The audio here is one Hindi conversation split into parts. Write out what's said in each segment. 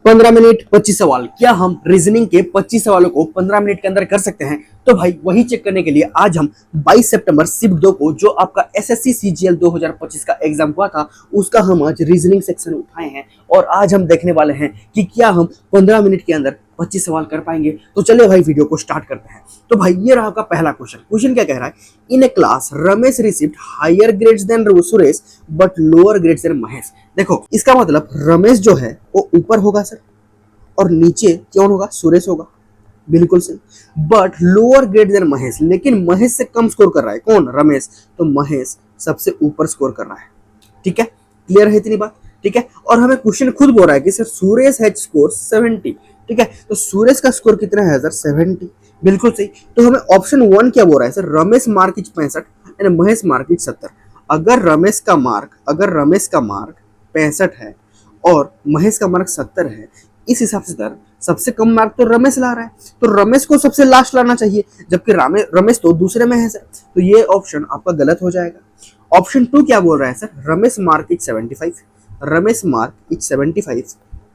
15 मिनट 25 सवाल। क्या हम रीजनिंग के 25 सवालों को 15 मिनट के अंदर कर सकते हैं? तो भाई वही चेक करने के लिए आज हम 22 सितंबर शिफ्ट 2 को जो आपका एसएससी सीजीएल 2025 का एग्जाम हुआ था उसका हम आज रीजनिंग सेक्शन उठाए हैं और आज हम देखने वाले हैं कि क्या हम 15 मिनट के अंदर 25 सवाल कर पाएंगे। तो चलिए भाई वीडियो को स्टार्ट करते हैं। तो भाई ये रहा आपका पहला क्वेश्चन। क्वेश्चन क्या कह रहा है? In a class Ramesh received higher grades than Suresh but lower grades than Mahesh. देखो इसका मतलब रमेश जो है वो ऊपर होगा सर और नीचे कौन होगा? सुरेश होगा। बिल्कुल सही। But lower grade than Mahesh, लेकिन महेश से कम स्कोर कर रहा है कौन? रमेश। तो महेश सबसे ऊपर स्कोर कर रहा है। ठीक है, क्लियर है इतनी बात? ठीक है, और हमें क्वेश्चन खुद बोल रहा है कि सर सुरेश हैज स्कोर 70। ठीक है, तो सुरेश का स्कोर कितना है सर? 70। बिल्कुल सही। तो हमें ऑप्शन 1 क्या बोल रहा है sir? Ramesh mark is 65 and Mahesh mark is 70। अगर रमेश का मार्क 65 है और महेश का मार्क 70 है, इस हिसाब से सर सबसे कम मार्क तो रमेश ला रहा है, तो रमेश को सबसे लास्ट लाना चाहिए, जबकि रमेश तो दूसरे में है सर। तो ये ऑप्शन आपका गलत हो जाएगा। ऑप्शन 2 क्या बोल रहा है sir? Ramesh mark is 75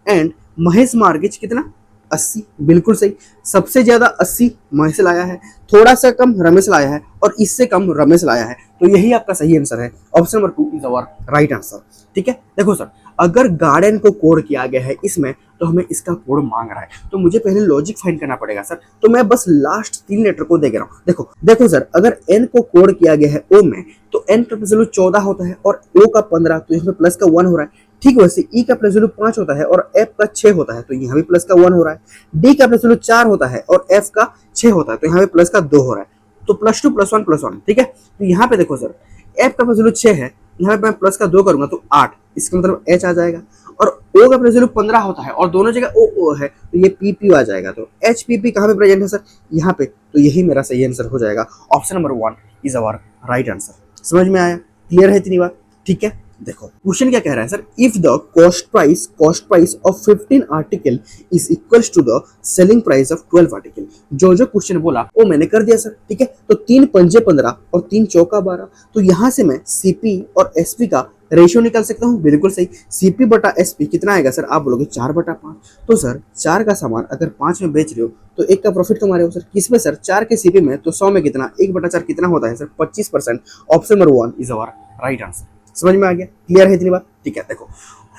and Mahesh mark is कितना? 80। बिल्कुल सही। सबसे ज्यादा 80 महेश लाया है, थोड़ा सा कम रमेश लाया है और इससे कम रमेश लाया है। तो यही आपका सही आंसर है। Option number 2 is our right answer. ठीक है, देखो सर अगर गार्डन को कोड किया गया है इसमें तो हमें इसका कोड मांग रहा है, तो मुझे पहले लॉजिक फाइंड करना पड़ेगा सर। तो मैं बस लास्ट 3 लेटर को देख रहा हूँ। देखो सर, अगर n को कोड किया गया है o में तो n का प्लस वैल्यू 14 होता है और o का 15, तो इसमें प्लस का 1 हो रहा है। ठीक वैसे e का प्लस वैल्यू 5 होता है और f का 6 होता है, तो यहाँ भी प्लस का 1 हो रहा है। d का प्लस वैल्यू 4 होता है और f का 6 होता है, तो यहाँ भी प्लस का 2 हो रहा है। तो +2 +1 ठीक है। तो यहाँ पे देखो सर f का प्लस वैल्यू 6 है, यहाँ पे मैं प्लस का 2 करूंगा तो 8, इसका मतलब h आ जाएगा। और O का प्लस वैल्यू 15 होता है और दोनों जगह O है, तो ये PP आ जाएगा। तो HPP कहाँ पे प्रेजेंट है सर? यहाँ पे। तो यही मेरा सही आंसर हो जाएगा। Option number 1 is our right answer. समझ में आया? क्लियर है इतनी बात? ठीक है, देखो क्वेश्चन क्या कह रहा है sir? If the cost price of 15 article is equals to the selling price of 12 article. जो क्वेश्चन बोला वो मैंने कर दिया सर। ठीक है, तो 3 पंजे 15 और 3 चौका 12, तो यहाँ से मैं CP और SP का रेशियो निकाल सकता हूँ। बिल्कुल सही। CP बटा SP कितना आएगा सर? आप बोलोगे 4/5। तो सर 4 का सामान अगर 5 में बेच रहे हो तो 1 का प्रॉफिट तुम्हारे हो सर। किसमें सर? 4 के CP में। तो 100 में कितना? 1/4 कितना होता है sir? 25%। Option number 1 is our right answer. समझ में आ गया? क्लियर है इतनी बात? ठीक है, देखो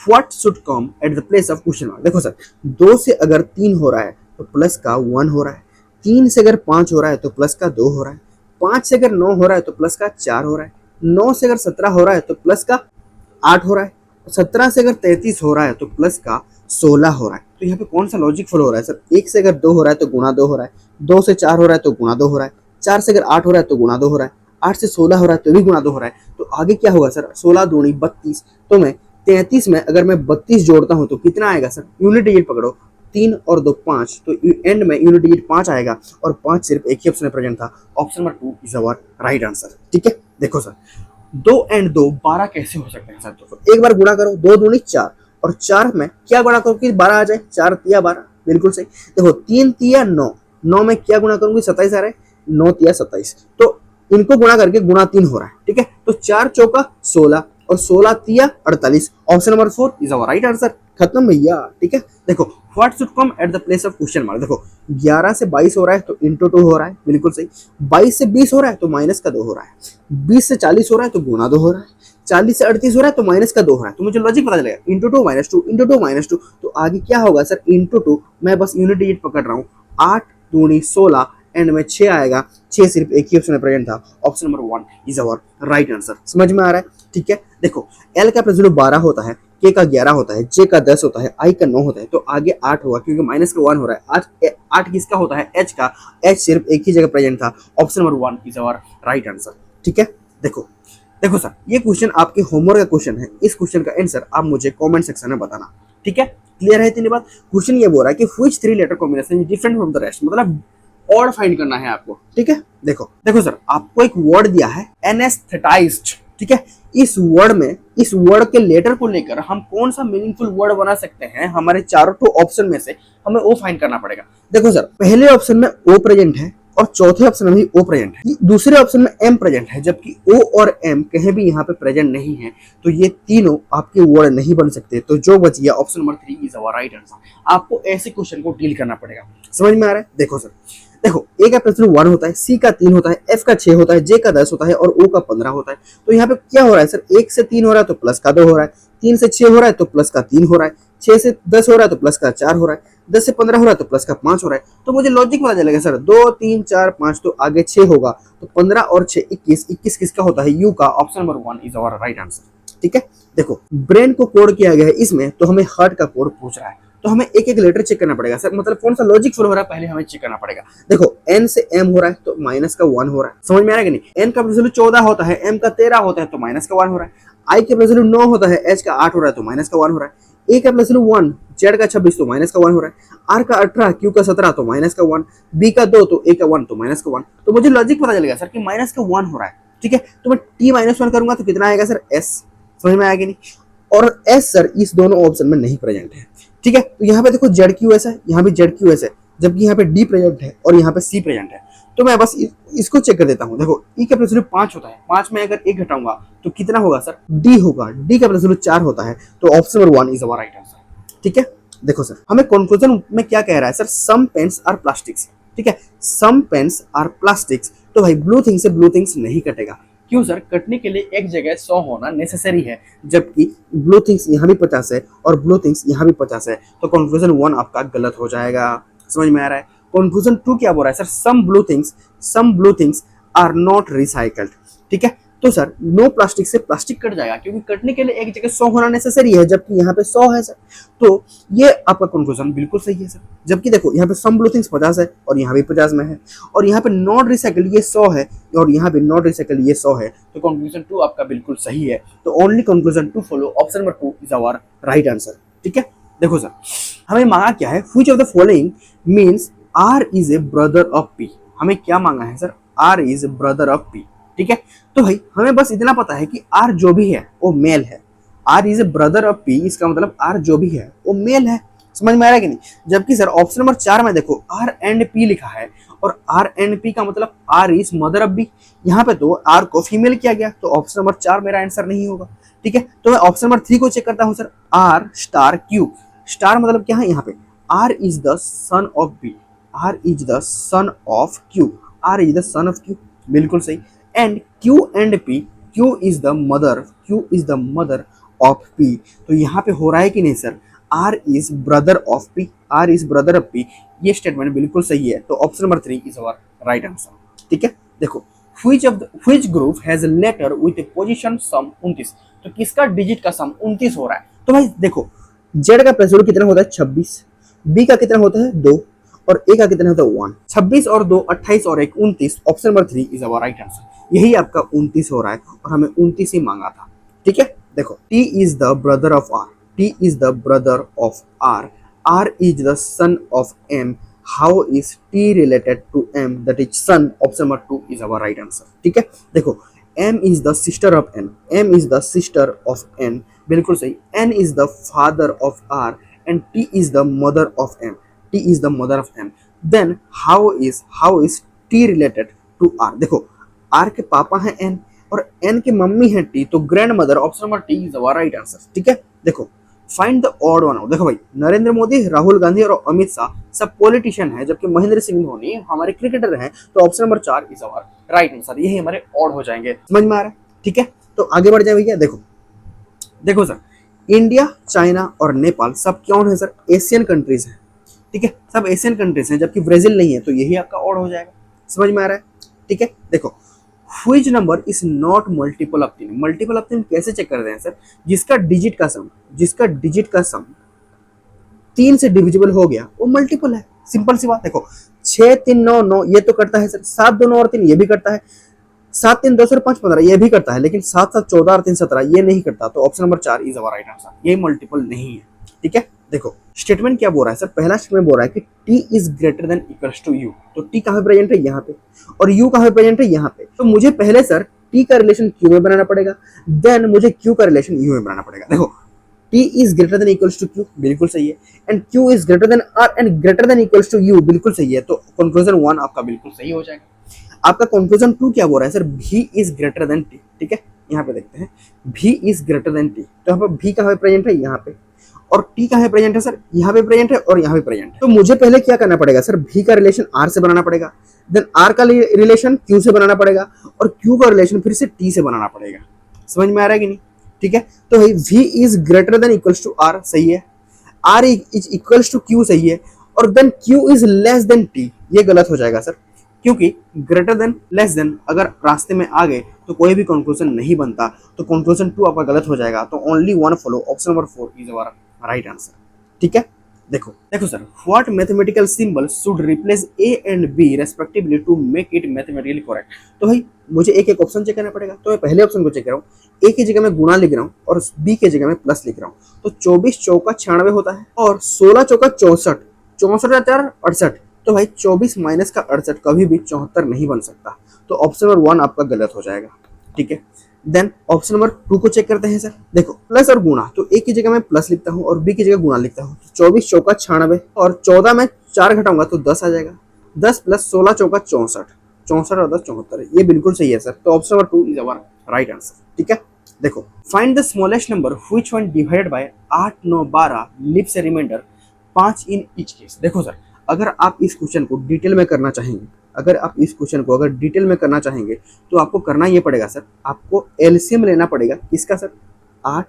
what should come at the place of question mark. देखो सर 2 से अगर 3 हो रहा है तो प्लस का 1 हो रहा है, 3 से अगर 5 हो रहा है तो प्लस का 2 हो रहा है, 5 से अगर 9 हो रहा है तो प्लस का 4 हो रहा है, 9 से अगर 17 हो रहा है तो प्लस का 8 हो रहा है, 17 से अगर 33 हो रहा है तो प्लस का 16 हो रहा है। तो यहाँ पे कौन सा लॉजिक फॉलो हो रहा है सर? 1 से अगर 2 हो रहा है तो गुणा 2 हो रहा है, 2 से 4 हो रहा है तो गुणा 2 हो रहा है, 4 से अगर 8 हो रहा है तो गुणा 2 हो रहा है, 8 से 16 हो रहा है तो भी गुणा 2 हो रहा है। तो आगे क्या होगा सर? 16 दूनी 32। तो मैं 33 में अगर मैं 32 जोड़ता हूँ तो कितना आएगा सर? यूनिट डिजिट पकड़ो, 3 और 2 5, तो एंड में यूनिट डिजिट 5 आएगा और 5 सिर्फ एक ही ऑप्शन में प्रेजेंट था। Option number 2 is our right answer. ठीक है, देखो सर 2 और 2 12 कैसे हो सकते हैं सर? तो एक बार गुणा करो, 2 दूनी 4 और 4 में क्या गुणा करो कि 12 आ जाए? 4 तिया 12। बिल्कुल सही। देखो 3 तिया 9, 9 में क्या गुणा करूंगी? 27 आ रहा है, 9 तिया 27। तो इनको गुणा करके गुणा 3 हो रहा है। ठीक है, तो 4 चौका 16 और 16 तिया 48। Option number 4 is our right answer. खत्म भैया। ठीक है, देखो what should come at the place of question mark. देखो 11 से 22 हो रहा है तो इंटू 2 हो रहा है। बिल्कुल सही। 22 से 20 हो रहा है तो माइनस का 2 हो रहा है, 20 से 40 हो रहा है तो गुणा 2 हो रहा है, 40 से 38 हो रहा है तो माइनस का 2 हो रहा है। तो मुझे लॉजिक पता चलेगा, इंटू 2 माइनस 2 इंटू 2 माइनस 2। तो आगे क्या होगा सर? इंटू 2। मैं बस यूनिट डिजिट पकड़ रहा हूँ, 8 दूनी 16 एंड में 6 आएगा, 6 सिर्फ एक ही ऑप्शन में प्रेजेंट था। Option number 1 is our right answer. समझ में आ रहा है? ठीक है, देखो L का प्लस 12 होता है, K का 11 होता है, J का 10 होता है, I का 9 होता है, तो आगे 8 होगा क्योंकि माइनस का 1 हो रहा है। 8 किसका होता है? H का। H सिर्फ एक ही जगह प्रेजेंट था। Option number 1 is our right answer. ठीक है, देखो सर ये क्वेश्चन आपके होमवर्क का क्वेश्चन है। इस क्वेश्चन का आंसर आप मुझे कमेंट सेक्शन में बताना। ठीक है, क्लियर है इतनी बात? क्वेश्चन ये बोल रहा है कि which 3 letter combination is different from the rest, मतलब और फाइंड करना है आपको। ठीक है, देखो सर आपको एक वर्ड दिया है एनेस्थेटाइज्ड। ठीक है, इस वर्ड के लेटर को लेकर हम कौन सा मीनिंगफुल वर्ड बना सकते हैं? हमारे चारों ऑप्शन में से हमें वो फाइंड करना पड़ेगा। देखो सर पहले ऑप्शन में ओ प्रेजेंट है, और चौथे ऑप्शन में भी O प्रेजेंट है। दूसरे ऑप्शन में M प्रेजेंट है, जबकि O और M कहीं भी यहाँ पे प्रेजेंट नहीं है, तो ये तीनों आपके वर्ड नहीं बन सकते। तो जो बच गया option number 3 is our right answer. आपको ऐसे क्वेश्चन को डील करना पड़ेगा। समझ में आ रहा है? देखो सर, देखो A का प्लस 1 होता है, C का 3 होता है, F का 6 होता है, J का 10 होता है और O का 15 होता है। तो यहाँ पे क्या हो रहा है सर, 1 से 3 हो रहा है तो प्लस का 2 हो रहा है, 3 से 6 हो रहा है तो प्लस का 3 हो रहा है, 6 से 10 हो रहा है तो प्लस का 4 हो रहा है, 10 से 15 हो रहा है तो प्लस का 5 हो रहा है। तो मुझे लॉजिक पता चलेगा सर, 2 3 4 5 तो आगे 6 होगा, तो 15 और 6 21, 21 किसका होता है? U का। Option number 1 is our right answer. ठीक है, देखो ब्रेन को कोड किया गया है इसमें, तो हमें हार्ट का कोड पूछ रहा है, तो हमें एक एक लेटर चेक करना पड़ेगा सर, मतलब कौन सा लॉजिक फॉलो हो रहा है पहले हमें चेक करना पड़ेगा। देखो N से M हो रहा है तो माइनस का 1 हो रहा है, समझ में आ रहा है कि नहीं? N का वैल्यू 14 होता है, M का 13 होता है तो माइनस का 1 हो रहा है, I का वैल्यू 9 होता है, H का 8 हो रहा है तो माइनस का 1 हो रहा है, A का वैल्यू 1, Z का 26 तो माइनस का 1 हो रहा है, R का 18, Q का 17 तो माइनस का 1, B का 2 तो A का 1 तो माइनस का 1। तो मुझे लॉजिक पता चलेगा सर कि माइनस का 1 हो रहा है। ठीक है, तो मैं T-1 करूंगा तो कितना आएगा सर? S। समझ में आएगा नहीं? और S सर इस दोनों ऑप्शन में नहीं प्रेजेंट है। ठीक है, तो यहाँ पे देखो ZQS है, यहाँ भी ZQS है, जबकि यहाँ पे D प्रेजेंट है और यहाँ पे C प्रेजेंट है। तो मैं बस इसको चेक कर देता हूँ। देखो E का प्लस 5 होता है, 5 में अगर 1 घटाऊंगा तो कितना होगा सर? D होगा। D का प्लस 4 होता है, तो option number 1 is our right answer. ठीक है, देखो सर हमें कंक्लूजन में क्या कह रहा है sir? Some pens are plastics. ठीक है, सम पेन्स आर प्लास्टिक्स, तो भाई ब्लू थिंग से ब्लू थिंग्स नहीं कटेगा। क्यों सर? कटने के लिए एक जगह 100 होना नेसेसरी है, जबकि ब्लू थिंग्स यहाँ भी 50 है और ब्लू थिंग्स यहाँ भी 50 है, तो कंक्लूजन 1 आपका गलत हो जाएगा। समझ में आ रहा है? कंक्लूजन 2 क्या बोल रहा है sir? Some blue things are not recycled. ठीक है, तो सर नो प्लास्टिक से प्लास्टिक कट जाएगा, क्योंकि कटने के लिए एक जगह 100 होना नेसेसरी है, जबकि यहाँ पे 100 है सर। तो ये आपका कंक्लूजन बिल्कुल सही है सर। जबकि देखो यहाँ पे सम ब्लू थिंग्स 50 है और यहाँ भी 50 में है, और यहाँ पे नॉट रिसाइकल ये 100 है और यहाँ पे नॉट रिसाइकल ये 100 है, तो कंक्लूजन 2 आपका बिल्कुल सही है। तो only conclusion 2 follow, option number 2 is our right answer. ठीक है, देखो सर हमें मांगा क्या है? Which of the following means R is a brother of P। हमें क्या मांगा है sir? R is a brother of P। ठीक है, तो भाई हमें बस इतना पता है कि R जो भी है वो मेल है। R is a brother of P, इसका मतलब R जो भी है वो मेल है। समझ में आ रहा है कि नहीं? जबकि सर ऑप्शन नंबर 4 में देखो R एंड P लिखा है, और R एंड P का मतलब R is mother of B। यहाँ पे तो R को फीमेल किया गया, तो ऑप्शन नंबर 4 मेरा आंसर नहीं होगा। ठीक है, तो मैं ऑप्शन नंबर 3 को चेक करता हूँ sir. R star Q, star मतलब क्या है? यहाँ पे R is the son of B, R is the son of Q, R is the son of Q, बिल्कुल सही। And Q and P, Q is the mother of P। तो यहाँ पे हो रहा है कि नहीं sir? R is brother of P, R is brother of P, ये स्टेटमेंट बिल्कुल सही है। तो option number 3 is our right answer. ठीक है, देखो which group has a letter with a position sum 29, तो किसका डिजिट का सम 29 हो रहा है? तो भाई देखो Z का प्लस कितना होता है? 26, B का कितना होता है? 2, और A का कितना होता है? 1। 26 और 2 28 और 1 29, option number 3 is our right answer. यही आपका 29 हो रहा है और हमें 29 ही मांगा था। ठीक है, देखो T is the brother of R, T is the brother of R, R is the son of M, how is T related to M, that is son, option number 2 is our right answer. ठीक है, देखो M is the sister of N, M is the sister of N, बिल्कुल सही। N is the father of R and T is the mother of M, T is the mother of M. Then how is T related to R? देखो R के पापा हैं N और N के मम्मी हैं T, तो grandmother, option number T is our right answer. ठीक है, देखो find the odd one out. देखो भाई नरेंद्र मोदी, राहुल गांधी और अमित शाह सब पॉलिटिशियन हैं, जबकि महेंद्र सिंह धोनी हमारे क्रिकेटर हैं, तो option number 4 is our right answer. यही हमारे ऑड हो जाएंगे। समझ में आ रहा है? ठीक है, तो आगे बढ़ जाए भैया। देखो सर इंडिया, चाइना और नेपाल सब कौन है सर? एशियन कंट्रीज हैं। ठीक है, सब एशियन कंट्रीज हैं, जबकि ब्राजील नहीं है, तो यही आपका ऑड हो जाएगा। समझ में आ रहा है? ठीक है, देखो which number is not multiple of 3। Multiple of 3 कैसे चेक करते हैं सर? जिसका डिजिट का सम 3 से डिविजिबल हो गया वो मल्टीपल है। सिंपल सी बात। देखो 6 3 9 9 ये तो करता है सर, 7 2 9 और 3 ये भी करता है, 7 3 10 और 5 15 ये भी करता है, लेकिन 7 7 14 और 3 17 ये नहीं करता, तो option number 4 is our right answer. ये मल्टीपल नहीं है। ठीक है, देखो स्टेटमेंट क्या बोल रहा है सर? पहला स्टेटमेंट बोल रहा है कि T is greater than equals to U, तो T कहाँ प्रेजेंट है? यहाँ पे, और U कहाँ प्रेजेंट है? यहाँ पे। तो मुझे पहले सर T का रिलेशन Q में बनाना पड़ेगा, देन मुझे Q का रिलेशन U में बनाना पड़ेगा। देखो T is greater than equals to Q, बिल्कुल सही है, and Q is greater than R and greater than equals to U, बिल्कुल सही है। तो कंक्लूजन 1 आपका बिल्कुल सही हो जाएगा। आपका कंक्लूजन 2 क्या बोल रहा है sir? V is greater than T, ठीक है, यहाँ पे देखते हैं V is greater than T, तो यहाँ पे V कहाँ पे प्रेजेंट है? यहाँ पे, और T कहाँ पे प्रेजेंट है सर? यहाँ पे प्रेजेंट है और यहाँ पे प्रेजेंट है। तो मुझे पहले क्या करना पड़ेगा सर? V का रिलेशन R से बनाना पड़ेगा, देन R का रिलेशन Q से बनाना पड़ेगा, और Q का रिलेशन फिर से T से बनाना पड़ेगा। समझ में आ रहा है कि नहीं? ठीक है, तो भाई V is greater than equals to R, सही है, R is equals to Q, सही है, और then Q is less than T, ये गलत हो जाएगा सर, क्योंकि ग्रेटर देन लेस देन अगर रास्ते में आ गए तो कोई भी कंक्लूजन नहीं बनता, तो कंक्लूजन 2 आपका गलत हो जाएगा। तो only one follow, option number 4 is our right answer. ठीक है, देखो देखो sir, what mathematical symbol should replace A and B respectively to make it mathematically correct. तो भाई मुझे एक एक ऑप्शन चेक करना पड़ेगा, तो मैं पहले ऑप्शन को चेक कर रहा हूँ। ए की जगह में गुणा लिख रहा हूँ और बी की जगह में प्लस लिख रहा हूँ, तो 24 चौका 96 होता है, और 16 चौका 64, 64 4 68, तो भाई 24 माइनस का 68 कभी भी 74 नहीं बन सकता, तो ऑप्शन नंबर 1 आपका गलत हो जाएगा। ठीक है, देन ऑप्शन नंबर 2 को चेक करते हैं सर। देखो प्लस और गुणा, तो ए की जगह मैं प्लस लिखता हूँ और बी की जगह गुणा लिखता हूँ, 24 चौका 96, और 14 में 4 घटाऊंगा तो 10 आ जाएगा, 10 प्लस 16 चौका 64, 64 और 10 74, ये बिल्कुल सही है सर। तो option number 2 is our right answer. ठीक है, देखो find the smallest number which one divided by 8 9 12 leaves a reminder 5 in each case. देखो सर, अगर आप इस क्वेश्चन को डिटेल में करना चाहेंगे, अगर डिटेल में करना चाहेंगे तो आपको करना ये पड़ेगा सर, आपको एलसीएम लेना पड़ेगा किसका सर? 8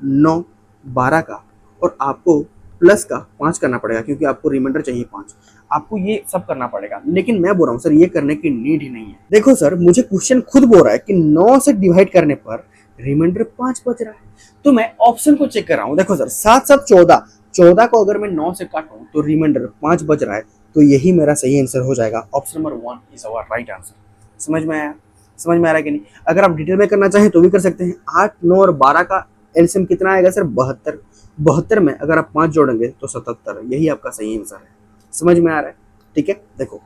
9 12 का, और आपको प्लस का 5 करना पड़ेगा, क्योंकि आपको रिमाइंडर चाहिए 5। आपको ये सब करना पड़ेगा, लेकिन मैं बोल रहा हूँ सर ये करने की नीड ही नहीं है। देखो सर, मुझे क्वेश्चन खुद बोल रहा है कि 9 से डिवाइड करने पर रिमाइंडर 5 बच रहा है, तो मैं ऑप्शन को चेक कर रहा हूँ। देखो सर 7 7 14, 14 को अगर मैं 9 से काटूं तो रिमाइंडर 5 बच रहा है, तो यही मेरा सही आंसर हो जाएगा। Option number 1 is our right answer. समझ में आया? समझ में आ रहा है कि नहीं? अगर आप डिटेल में करना चाहें तो भी कर सकते हैं। 8 9 और 12 का एलसीएम कितना आएगा सर? 72, 72 में अगर आप 5 जोड़ेंगे तो 77, यही आपका सही आंसर है। समझ में आ रहा है? ठीक है, देखो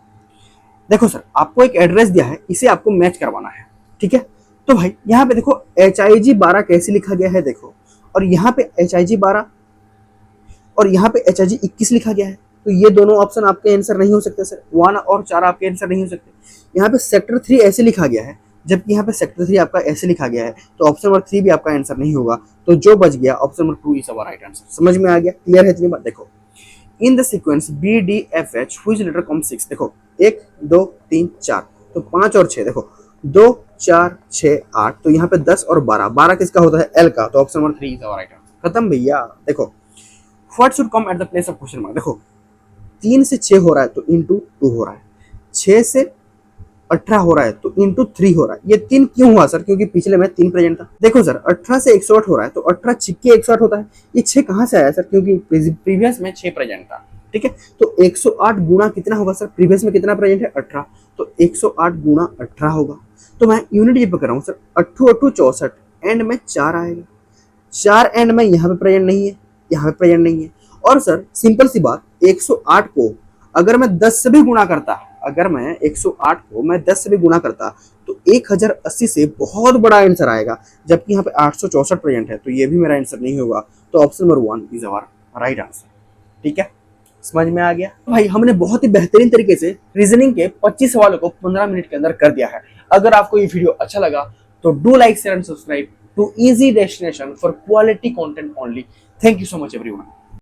देखो सर, आपको एक एड्रेस दिया है, इसे आपको मैच करवाना है। ठीक है, तो भाई यहाँ पे देखो HIG 12 कैसे लिखा गया है, देखो, और यहाँ पे HIG 12 और यहाँ पे HIG 21 लिखा गया है, तो ये दोनों ऑप्शन आपके आंसर नहीं हो सकते सर। 1 और 4 आपके आंसर नहीं हो सकते। यहाँ पे सेक्टर 3 ऐसे लिखा गया है, जबकि यहाँ पे सेक्टर 3 आपका ऐसे लिखा गया है, तो ऑप्शन नंबर 3 भी आपका आंसर नहीं होगा। तो जो बच गया option number 2 is our right answer. समझ में आ गया? क्लियर है इतनी बात? देखो in the sequence BDFH which letter comes 6, देखो 1 2 3 4, तो 5 और 6, देखो 2 4 6 8, तो यहाँ पे 10 और 12, 12 किसका होता है? L का, तो option number 3 is our right answer. खत्म भैया। देखो what should come at the place of question mark, देखो 3 से 6 हो रहा है तो इंटू 2 हो रहा है, 6 से 18 हो रहा है तो इंटू 3 हो रहा है। ये 3 क्यों हुआ सर? क्योंकि पिछले में 3 प्रेजेंट था। देखो सर 18 से 108 हो रहा है तो 18 छिक्के 108 होता है। ये 6 कहाँ से आया सर? क्योंकि प्रीवियस में 6 प्रेजेंट था। ठीक है, तो 108 गुणा कितना होगा सर? प्रीवियस में कितना प्रेजेंट है? 18, तो 108 गुणा 18 होगा। तो मैं यूनिट ये पकड़ रहा हूँ सर, 8 8 64, एंड में 4 आएगा, 4 एंड में यहाँ पे प्रेजेंट नहीं है, यहाँ पे प्रेजेंट नहीं है। और सर सिंपल सी बात, 108 को अगर मैं 10 से भी गुणा करता, अगर मैं 108 को मैं 10 से भी गुणा करता तो 1080 से बहुत बड़ा आंसर आएगा, जबकि यहाँ पे 864 प्रेजेंट है, तो ये भी मेरा आंसर नहीं होगा। तो option number 1 is our right answer. ठीक है, समझ में आ गया? भाई हमने बहुत ही बेहतरीन तरीके से रीजनिंग के 25 सवालों को 15 मिनट के अंदर कर दिया है। अगर आपको ये वीडियो अच्छा लगा तो do like share and subscribe to easy destination for quality content only. Thank you so much everyone.